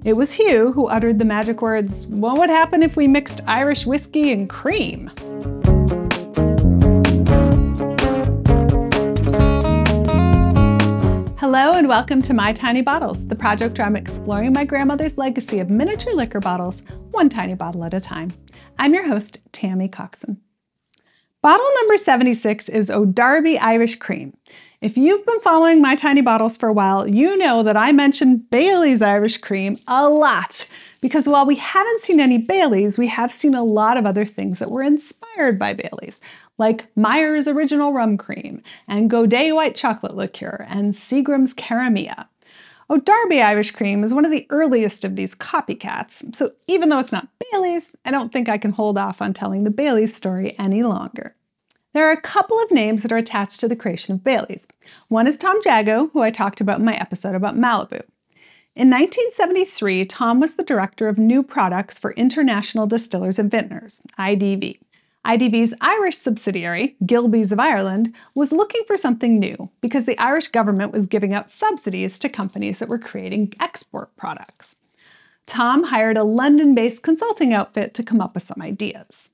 It was Hugh who uttered the magic words, "What would happen if we mixed Irish whiskey and cream?" Hello and welcome to My Tiny Bottles, the project where I'm exploring my grandmother's legacy of miniature liquor bottles, one tiny bottle at a time. I'm your host, Tammy Coxon. Bottle number 76 is O'Darby Irish Cream. If you've been following My Tiny Bottles for a while, you know that I mentioned Bailey's Irish Cream a lot, because while we haven't seen any Baileys, we have seen a lot of other things that were inspired by Baileys, like Meyer's Original Rum Cream, and Godet White Chocolate Liqueur, and Seagram's Cara. O'Darby Irish Cream is one of the earliest of these copycats, so even though it's not Baileys, I don't think I can hold off on telling the Baileys story any longer. There are a couple of names that are attached to the creation of Baileys. One is Tom Jago, who I talked about in my episode about Malibu. In 1973, Tom was the director of new products for International Distillers and Vintners, IDV. IDV's Irish subsidiary, Gilbey's of Ireland, was looking for something new because the Irish government was giving out subsidies to companies that were creating export products. Tom hired a London-based consulting outfit to come up with some ideas.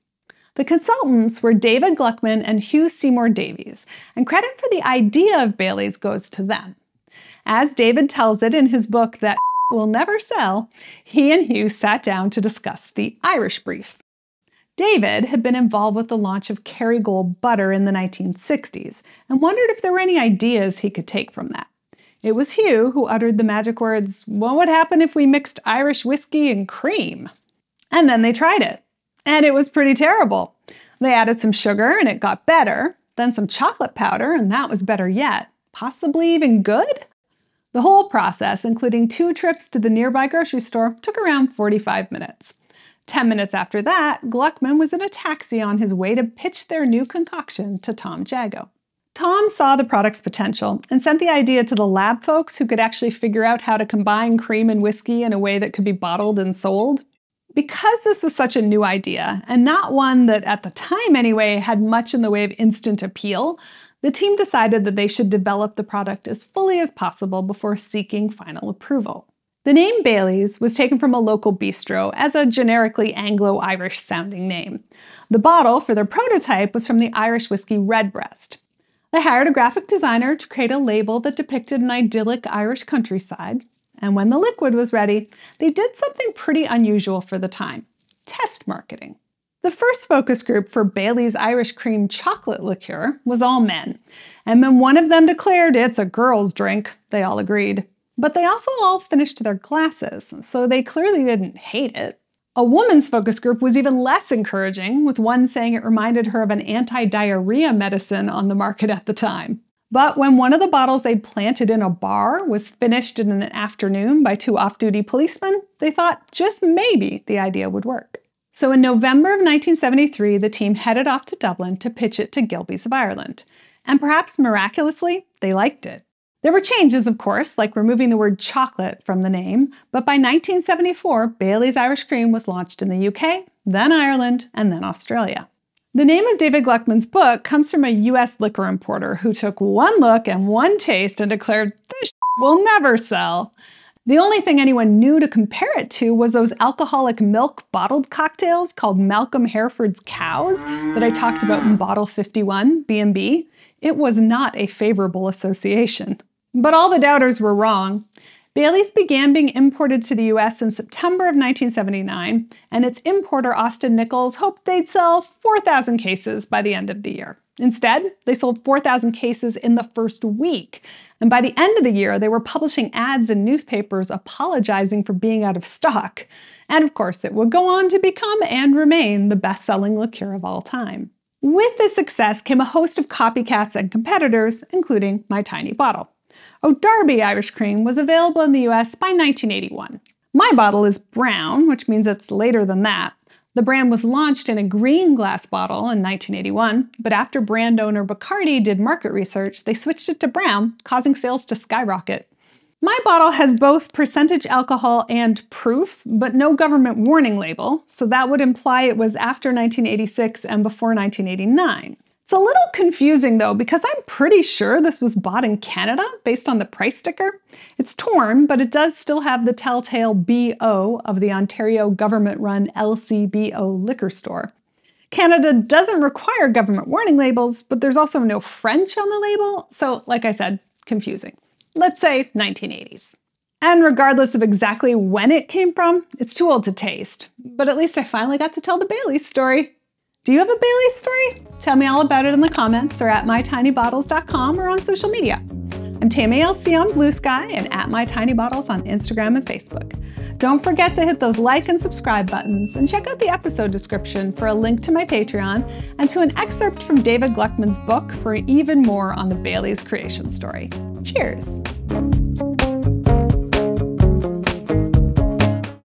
The consultants were David Gluckman and Hugh Seymour Davies, and credit for the idea of Baileys goes to them. As David tells it in his book That Will Never Sell, he and Hugh sat down to discuss the Irish brief. David had been involved with the launch of Kerrygold butter in the 1960s and wondered if there were any ideas he could take from that. It was Hugh who uttered the magic words, "What would happen if we mixed Irish whiskey and cream?" And then they tried it. And it was pretty terrible. They added some sugar and it got better, then some chocolate powder and that was better yet, possibly even good. The whole process, including 2 trips to the nearby grocery store, took around 45 minutes. 10 minutes after that, Gluckman was in a taxi on his way to pitch their new concoction to Tom Jago. Tom saw the product's potential and sent the idea to the lab folks who could actually figure out how to combine cream and whiskey in a way that could be bottled and sold. Because this was such a new idea, and not one that at the time anyway had much in the way of instant appeal, the team decided that they should develop the product as fully as possible before seeking final approval. The name Baileys was taken from a local bistro as a generically Anglo-Irish sounding name. The bottle for their prototype was from the Irish whiskey Redbreast. They hired a graphic designer to create a label that depicted an idyllic Irish countryside, and when the liquid was ready, they did something pretty unusual for the time: test marketing. The first focus group for Bailey's Irish Cream Chocolate Liqueur was all men, and when one of them declared it's a girl's drink, they all agreed. But they also all finished their glasses, so they clearly didn't hate it. A woman's focus group was even less encouraging, with one saying it reminded her of an anti-diarrhea medicine on the market at the time. But when one of the bottles they'd planted in a bar was finished in an afternoon by 2 off-duty policemen, they thought just maybe the idea would work. So in November of 1973, the team headed off to Dublin to pitch it to Gilbey's of Ireland. And perhaps miraculously, they liked it. There were changes, of course, like removing the word chocolate from the name, but by 1974, Bailey's Irish Cream was launched in the UK, then Ireland, and then Australia. The name of David Gluckman's book comes from a US liquor importer who took one look and one taste and declared, "This will never sell." The only thing anyone knew to compare it to was those alcoholic milk bottled cocktails called Malcolm Hereford's Cows that I talked about in Bottle 51, B&B. It was not a favorable association. But all the doubters were wrong. Baileys began being imported to the US in September of 1979, and its importer Austin Nichols hoped they'd sell 4,000 cases by the end of the year. Instead, they sold 4,000 cases in the first week, and by the end of the year, they were publishing ads in newspapers apologizing for being out of stock. And of course, it would go on to become and remain the best-selling liqueur of all time. With this success came a host of copycats and competitors, including My Tiny Bottle. O'Darby Irish Cream was available in the US by 1981. My bottle is brown, which means it's later than that. The brand was launched in a green glass bottle in 1981, but after brand owner Bacardi did market research, they switched it to brown, causing sales to skyrocket. My bottle has both percentage alcohol and proof, but no government warning label, so that would imply it was after 1986 and before 1989. It's a little confusing though, because I'm pretty sure this was bought in Canada based on the price sticker. It's torn, but it does still have the telltale BO of the Ontario government-run LCBO liquor store. Canada doesn't require government warning labels, but there's also no French on the label, so like I said, confusing. Let's say 1980s. And regardless of exactly when it came from, it's too old to taste. But at least I finally got to tell the Bailey's story. Do you have a Bailey's story? Tell me all about it in the comments or at mytinybottles.com or on social media. I'm Tammy LC on Blue Sky and at mytinybottles on Instagram and Facebook. Don't forget to hit those like and subscribe buttons and check out the episode description for a link to my Patreon and to an excerpt from David Gluckman's book for even more on the Bailey's creation story. Cheers!